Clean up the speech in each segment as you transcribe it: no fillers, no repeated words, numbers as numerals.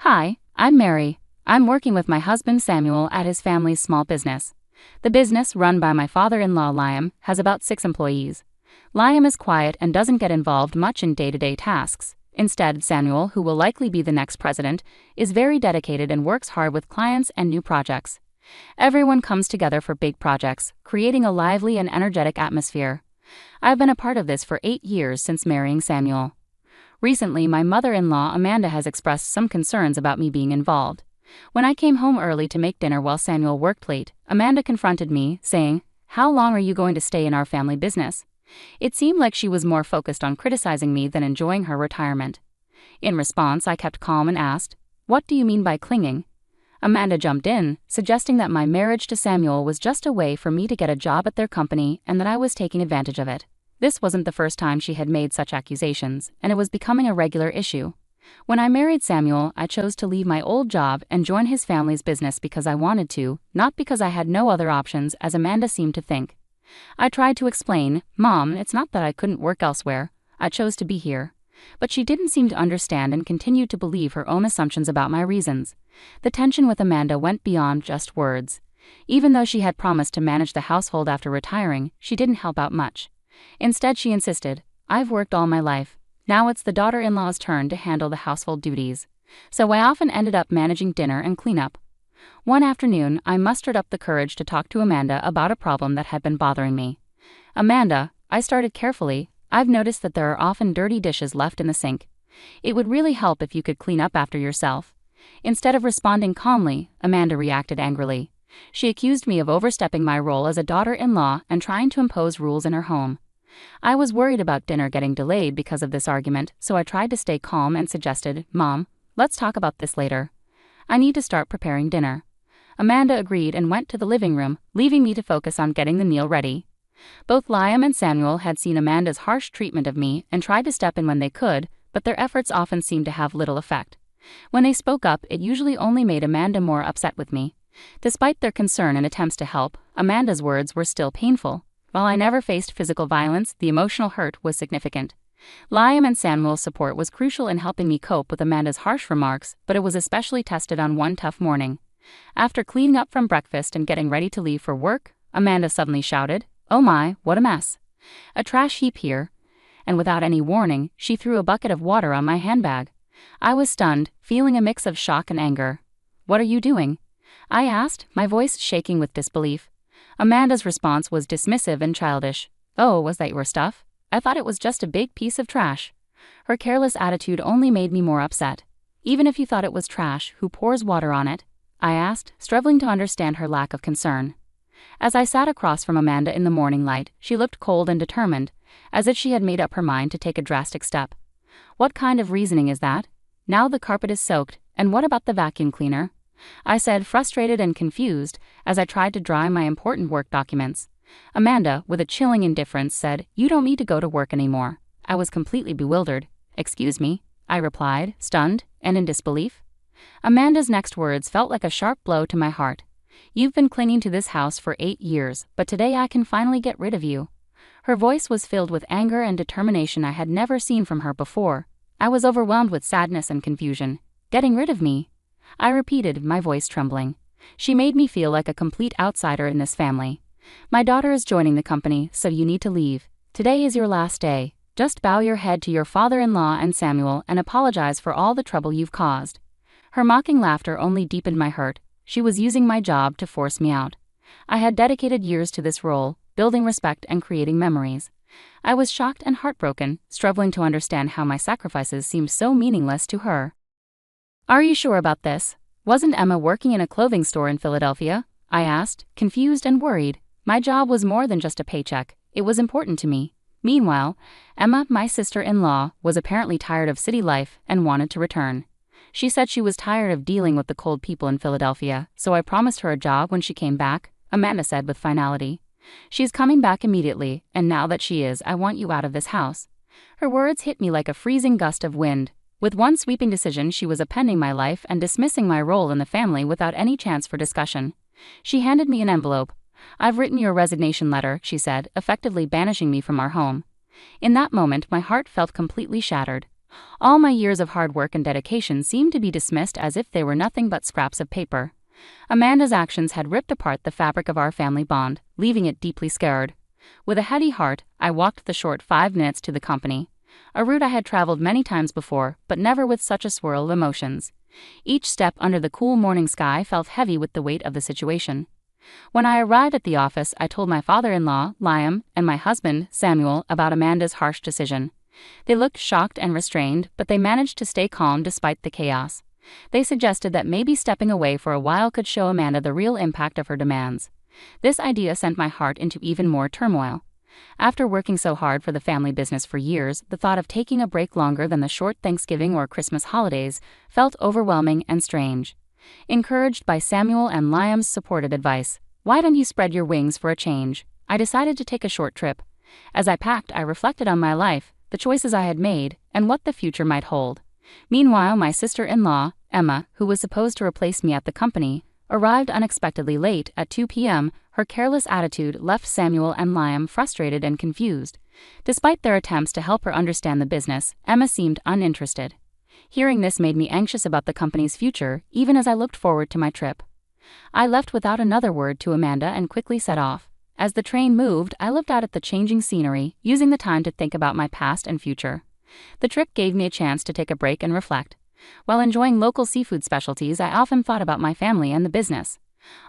Hi, I'm Mary. I'm working with my husband Samuel at his family's small business. The business, run by my father-in-law Liam, has about 6 employees. Liam is quiet and doesn't get involved much in day-to-day tasks. Instead, Samuel, who will likely be the next president, is very dedicated and works hard with clients and new projects. Everyone comes together for big projects, creating a lively and energetic atmosphere. I've been a part of this for 8 years since marrying Samuel. Recently, my mother-in-law Amanda has expressed some concerns about me being involved. When I came home early to make dinner while Samuel worked late, Amanda confronted me, saying, "How long are you going to stay in our family business?" It seemed like she was more focused on criticizing me than enjoying her retirement. In response, I kept calm and asked, "What do you mean by clinging?" Amanda jumped in, suggesting that my marriage to Samuel was just a way for me to get a job at their company and that I was taking advantage of it. This wasn't the first time she had made such accusations, and it was becoming a regular issue. When I married Samuel, I chose to leave my old job and join his family's business because I wanted to, not because I had no other options, as Amanda seemed to think. I tried to explain, "Mom, it's not that I couldn't work elsewhere. I chose to be here." But she didn't seem to understand and continued to believe her own assumptions about my reasons. The tension with Amanda went beyond just words. Even though she had promised to manage the household after retiring, she didn't help out much. Instead, she insisted, "I've worked all my life. Now it's the daughter-in-law's turn to handle the household duties." So I often ended up managing dinner and cleanup. One afternoon, I mustered up the courage to talk to Amanda about a problem that had been bothering me. "Amanda," I started carefully, "I've noticed that there are often dirty dishes left in the sink. It would really help if you could clean up after yourself." Instead of responding calmly, Amanda reacted angrily. She accused me of overstepping my role as a daughter-in-law and trying to impose rules in her home. I was worried about dinner getting delayed because of this argument, so I tried to stay calm and suggested, "Mom, let's talk about this later. I need to start preparing dinner." Amanda agreed and went to the living room, leaving me to focus on getting the meal ready. Both Liam and Samuel had seen Amanda's harsh treatment of me and tried to step in when they could, but their efforts often seemed to have little effect. When they spoke up, it usually only made Amanda more upset with me. Despite their concern and attempts to help, Amanda's words were still painful. While I never faced physical violence, the emotional hurt was significant. Liam and Samuel's support was crucial in helping me cope with Amanda's harsh remarks, but it was especially tested on one tough morning. After cleaning up from breakfast and getting ready to leave for work, Amanda suddenly shouted, "Oh my, what a mess. A trash heap here." And without any warning, she threw a bucket of water on my handbag. I was stunned, feeling a mix of shock and anger. "What are you doing?" I asked, my voice shaking with disbelief. Amanda's response was dismissive and childish. "Oh, was that your stuff? I thought it was just a big piece of trash." Her careless attitude only made me more upset. "Even if you thought it was trash, who pours water on it?" I asked, struggling to understand her lack of concern. As I sat across from Amanda in the morning light, she looked cold and determined, as if she had made up her mind to take a drastic step. "What kind of reasoning is that? Now the carpet is soaked, and what about the vacuum cleaner?" I said, frustrated and confused, as I tried to dry my important work documents. Amanda, with a chilling indifference, said, "You don't need to go to work anymore." I was completely bewildered. "Excuse me?" I replied, stunned and in disbelief. Amanda's next words felt like a sharp blow to my heart. "You've been clinging to this house for 8 years, but today I can finally get rid of you." Her voice was filled with anger and determination I had never seen from her before. I was overwhelmed with sadness and confusion. "Getting rid of me?" I repeated, my voice trembling. "She made me feel like a complete outsider in this family. My daughter is joining the company, so you need to leave. Today is your last day. Just bow your head to your father-in-law and Samuel and apologize for all the trouble you've caused." Her mocking laughter only deepened my hurt. She was using my job to force me out. I had dedicated years to this role, building respect and creating memories. I was shocked and heartbroken, struggling to understand how my sacrifices seemed so meaningless to her. "Are you sure about this? Wasn't Emma working in a clothing store in Philadelphia?" I asked, confused and worried. My job was more than just a paycheck. It was important to me. Meanwhile, Emma, my sister-in-law, was apparently tired of city life and wanted to return. She said she was tired of dealing with the cold people in Philadelphia, so I promised her a job when she came back, Amanda said with finality. "She's coming back immediately, and now that she is, I want you out of this house." Her words hit me like a freezing gust of wind. With one sweeping decision, she was appending my life and dismissing my role in the family without any chance for discussion. She handed me an envelope. "I've written your resignation letter," she said, effectively banishing me from our home. In that moment, my heart felt completely shattered. All my years of hard work and dedication seemed to be dismissed as if they were nothing but scraps of paper. Amanda's actions had ripped apart the fabric of our family bond, leaving it deeply scarred. With a heavy heart, I walked the short 5 minutes to the company, a route I had traveled many times before, but never with such a swirl of emotions. Each step under the cool morning sky felt heavy with the weight of the situation. When I arrived at the office, I told my father-in-law, Liam, and my husband, Samuel, about Amanda's harsh decision. They looked shocked and restrained, but they managed to stay calm despite the chaos. They suggested that maybe stepping away for a while could show Amanda the real impact of her demands. This idea sent my heart into even more turmoil. After working so hard for the family business for years, the thought of taking a break longer than the short Thanksgiving or Christmas holidays felt overwhelming and strange. Encouraged by Samuel and Liam's supportive advice, "Why don't you spread your wings for a change?" I decided to take a short trip. As I packed, I reflected on my life, the choices I had made, and what the future might hold. Meanwhile, my sister-in-law, Emma, who was supposed to replace me at the company, arrived unexpectedly late at 2 p.m. Her careless attitude left Samuel and Liam frustrated and confused. Despite their attempts to help her understand the business, Emma seemed uninterested. Hearing this made me anxious about the company's future, even as I looked forward to my trip. I left without another word to Amanda and quickly set off. As the train moved, I looked out at the changing scenery, using the time to think about my past and future. The trip gave me a chance to take a break and reflect. While enjoying local seafood specialties, I often thought about my family and the business.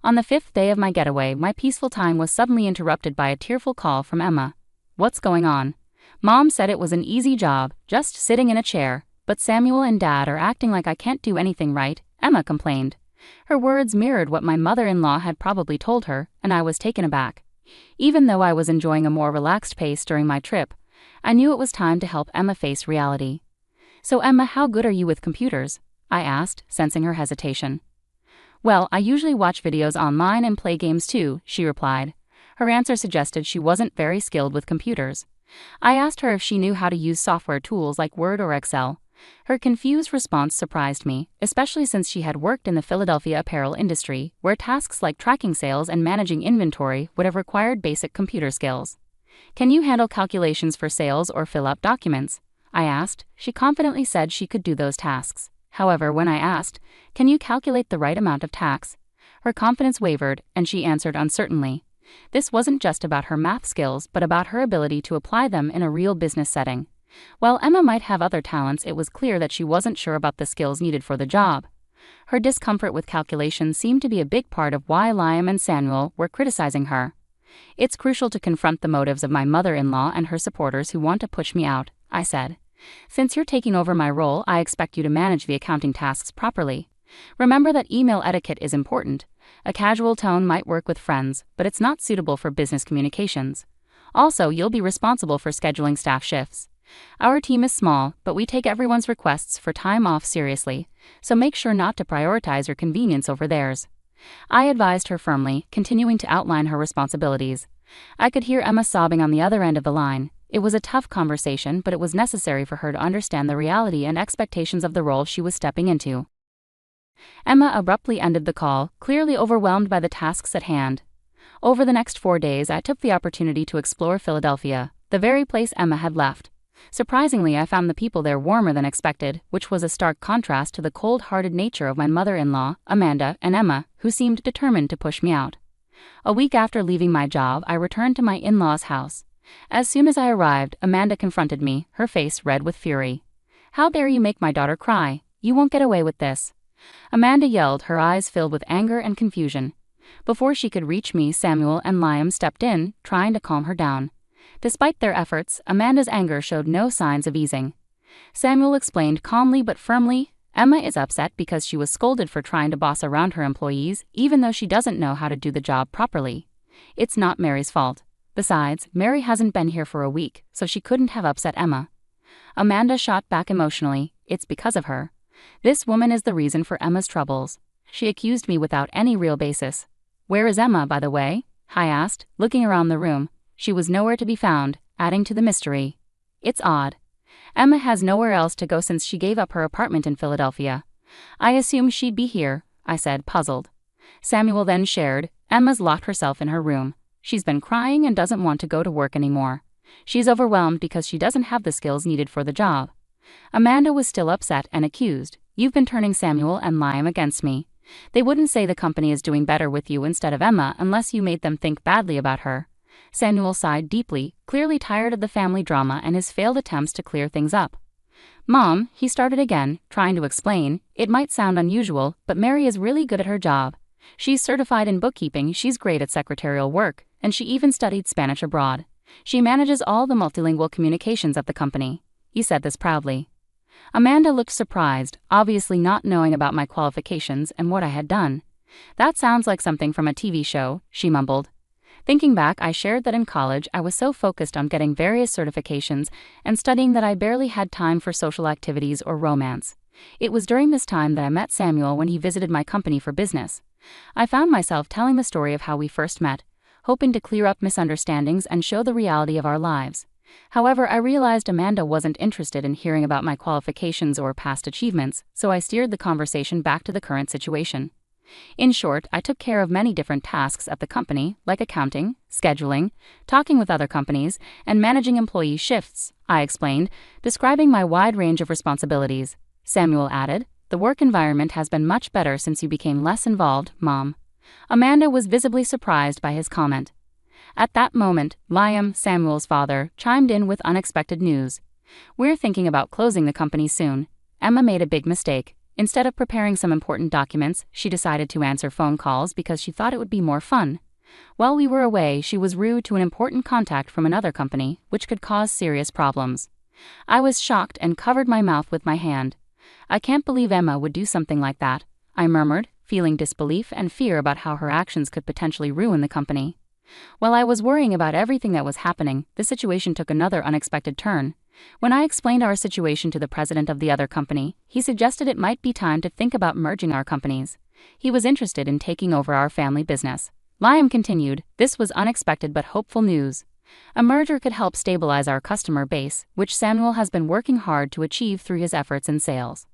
On the 5th day of my getaway, my peaceful time was suddenly interrupted by a tearful call from Emma. "What's going on?" "Mom said it was an easy job, just sitting in a chair, but Samuel and Dad are acting like I can't do anything right," Emma complained. Her words mirrored what my mother-in-law had probably told her, and I was taken aback. Even though I was enjoying a more relaxed pace during my trip, I knew it was time to help Emma face reality. "So Emma, how good are you with computers?" I asked, sensing her hesitation. "Well, I usually watch videos online and play games too," she replied. Her answer suggested she wasn't very skilled with computers. I asked her if she knew how to use software tools like Word or Excel. Her confused response surprised me, especially since she had worked in the Philadelphia apparel industry, where tasks like tracking sales and managing inventory would have required basic computer skills. "Can you handle calculations for sales or fill out documents?" I asked. She confidently said she could do those tasks. However, when I asked, "Can you calculate the right amount of tax?" her confidence wavered, and she answered uncertainly. This wasn't just about her math skills, but about her ability to apply them in a real business setting. While Emma might have other talents, it was clear that she wasn't sure about the skills needed for the job. Her discomfort with calculations seemed to be a big part of why Liam and Samuel were criticizing her. "It's crucial to confront the motives of my mother-in-law and her supporters who want to push me out," I said. "Since you're taking over my role, I expect you to manage the accounting tasks properly. Remember that email etiquette is important. A casual tone might work with friends, but it's not suitable for business communications. Also, you'll be responsible for scheduling staff shifts. Our team is small, but we take everyone's requests for time off seriously, so make sure not to prioritize your convenience over theirs." I advised her firmly, continuing to outline her responsibilities. I could hear Emma sobbing on the other end of the line. It was a tough conversation, but it was necessary for her to understand the reality and expectations of the role she was stepping into. Emma abruptly ended the call, clearly overwhelmed by the tasks at hand. Over the next 4 days, I took the opportunity to explore Philadelphia, the very place Emma had left. Surprisingly, I found the people there warmer than expected, which was a stark contrast to the cold-hearted nature of my mother-in-law, Amanda, and Emma, who seemed determined to push me out. A week after leaving my job, I returned to my in-laws' house. As soon as I arrived, Amanda confronted me, her face red with fury. "How dare you make my daughter cry? You won't get away with this." Amanda yelled, her eyes filled with anger and confusion. Before she could reach me, Samuel and Liam stepped in, trying to calm her down. Despite their efforts, Amanda's anger showed no signs of easing. Samuel explained calmly but firmly, "Emma is upset because she was scolded for trying to boss around her employees, even though she doesn't know how to do the job properly. It's not Mary's fault. Besides, Mary hasn't been here for a week, so she couldn't have upset Emma." Amanda shot back emotionally, "It's because of her. This woman is the reason for Emma's troubles. She accused me without any real basis." "Where is Emma, by the way?" I asked, looking around the room. She was nowhere to be found, adding to the mystery. "It's odd. Emma has nowhere else to go since she gave up her apartment in Philadelphia. I assumed she'd be here," I said, puzzled. Samuel then shared, "Emma's locked herself in her room. She's been crying and doesn't want to go to work anymore. She's overwhelmed because she doesn't have the skills needed for the job." Amanda was still upset and accused, "You've been turning Samuel and Liam against me. They wouldn't say the company is doing better with you instead of Emma unless you made them think badly about her." Samuel sighed deeply, clearly tired of the family drama and his failed attempts to clear things up. "Mom," he started again, trying to explain, "it might sound unusual, but Mary is really good at her job. She's certified in bookkeeping, she's great at secretarial work, and she even studied Spanish abroad. She manages all the multilingual communications at the company." He said this proudly. Amanda looked surprised, obviously not knowing about my qualifications and what I had done. "That sounds like something from a TV show," she mumbled. Thinking back, I shared that in college I was so focused on getting various certifications and studying that I barely had time for social activities or romance. It was during this time that I met Samuel when he visited my company for business. I found myself telling the story of how we first met, hoping to clear up misunderstandings and show the reality of our lives. However, I realized Amanda wasn't interested in hearing about my qualifications or past achievements, so I steered the conversation back to the current situation. In short, I took care of many different tasks at the company, like accounting, scheduling, talking with other companies, and managing employee shifts, I explained, describing my wide range of responsibilities. Samuel added, "The work environment has been much better since you became less involved, Mom." Amanda was visibly surprised by his comment. At that moment, Liam, Samuel's father, chimed in with unexpected news. "We're thinking about closing the company soon. Emma made a big mistake. Instead of preparing some important documents, she decided to answer phone calls because she thought it would be more fun. While we were away, she was rude to an important contact from another company, which could cause serious problems." I was shocked and covered my mouth with my hand. "I can't believe Emma would do something like that," I murmured, feeling disbelief and fear about how her actions could potentially ruin the company. While I was worrying about everything that was happening, the situation took another unexpected turn. When I explained our situation to the president of the other company, he suggested it might be time to think about merging our companies. He was interested in taking over our family business. Liam continued, "This was unexpected but hopeful news. A merger could help stabilize our customer base, which Samuel has been working hard to achieve through his efforts in sales."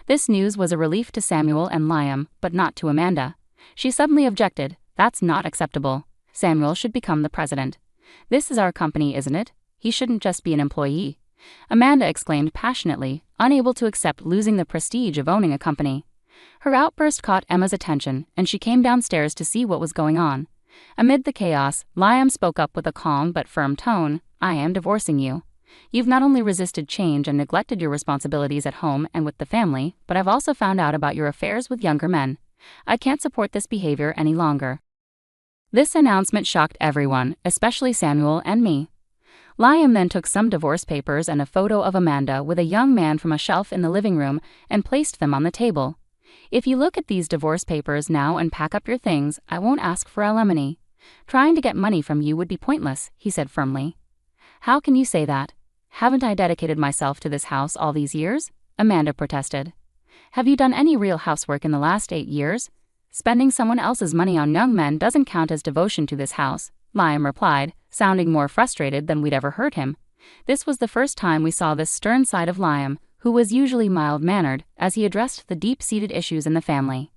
This news was a relief to Samuel and Liam, but not to Amanda. She suddenly objected, "That's not acceptable. Samuel should become the president. This is our company, isn't it? He shouldn't just be an employee." Amanda exclaimed passionately, unable to accept losing the prestige of owning a company. Her outburst caught Emma's attention, and she came downstairs to see what was going on. Amid the chaos, Liam spoke up with a calm but firm tone, "I am divorcing you. You've not only resisted change and neglected your responsibilities at home and with the family, but I've also found out about your affairs with younger men. I can't support this behavior any longer." This announcement shocked everyone, especially Samuel and me. Liam then took some divorce papers and a photo of Amanda with a young man from a shelf in the living room and placed them on the table. "If you look at these divorce papers now and pack up your things, I won't ask for alimony. Trying to get money from you would be pointless," he said firmly. "How can you say that? Haven't I dedicated myself to this house all these years?" Amanda protested. "Have you done any real housework in the last 8 years? Spending someone else's money on young men doesn't count as devotion to this house," Liam replied, sounding more frustrated than we'd ever heard him. This was the first time we saw this stern side of Liam, who was usually mild-mannered, as he addressed the deep-seated issues in the family.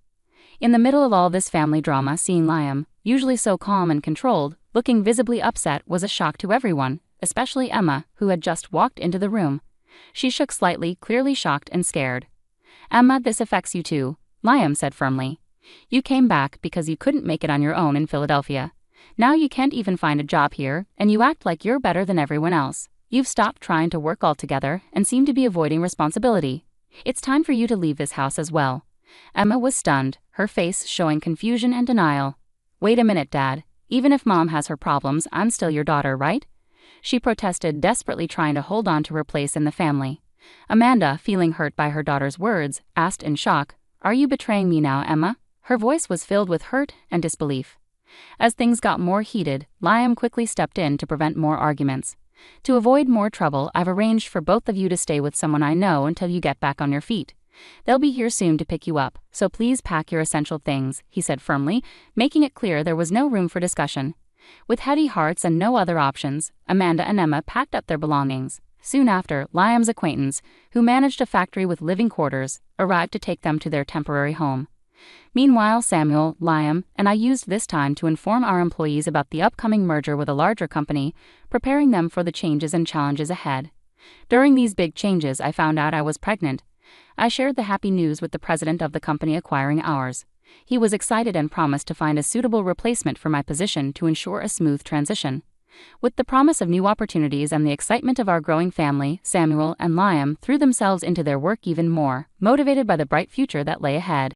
In the middle of all this family drama, seeing Liam, usually so calm and controlled, looking visibly upset was a shock to everyone, especially Emma, who had just walked into the room. She shook slightly, clearly shocked and scared. "Emma, this affects you too," Liam said firmly. "You came back because you couldn't make it on your own in Philadelphia. Now you can't even find a job here, and you act like you're better than everyone else. You've stopped trying to work altogether and seem to be avoiding responsibility. It's time for you to leave this house as well." Emma was stunned, her face showing confusion and denial. "Wait a minute, Dad. Even if Mom has her problems, I'm still your daughter, right?" she protested, desperately trying to hold on to her place in the family. Amanda, feeling hurt by her daughter's words, asked in shock, "Are you betraying me now, Emma?" Her voice was filled with hurt and disbelief. As things got more heated, Liam quickly stepped in to prevent more arguments. "To avoid more trouble, I've arranged for both of you to stay with someone I know until you get back on your feet. They'll be here soon to pick you up, so please pack your essential things," he said firmly, making it clear there was no room for discussion. With heavy hearts and no other options, Amanda and Emma packed up their belongings. Soon after, Liam's acquaintance, who managed a factory with living quarters, arrived to take them to their temporary home. Meanwhile, Samuel, Liam, and I used this time to inform our employees about the upcoming merger with a larger company, preparing them for the changes and challenges ahead. During these big changes, I found out I was pregnant. I shared the happy news with the president of the company acquiring ours. He was excited and promised to find a suitable replacement for my position to ensure a smooth transition. With the promise of new opportunities and the excitement of our growing family, Samuel and Liam threw themselves into their work even more, motivated by the bright future that lay ahead.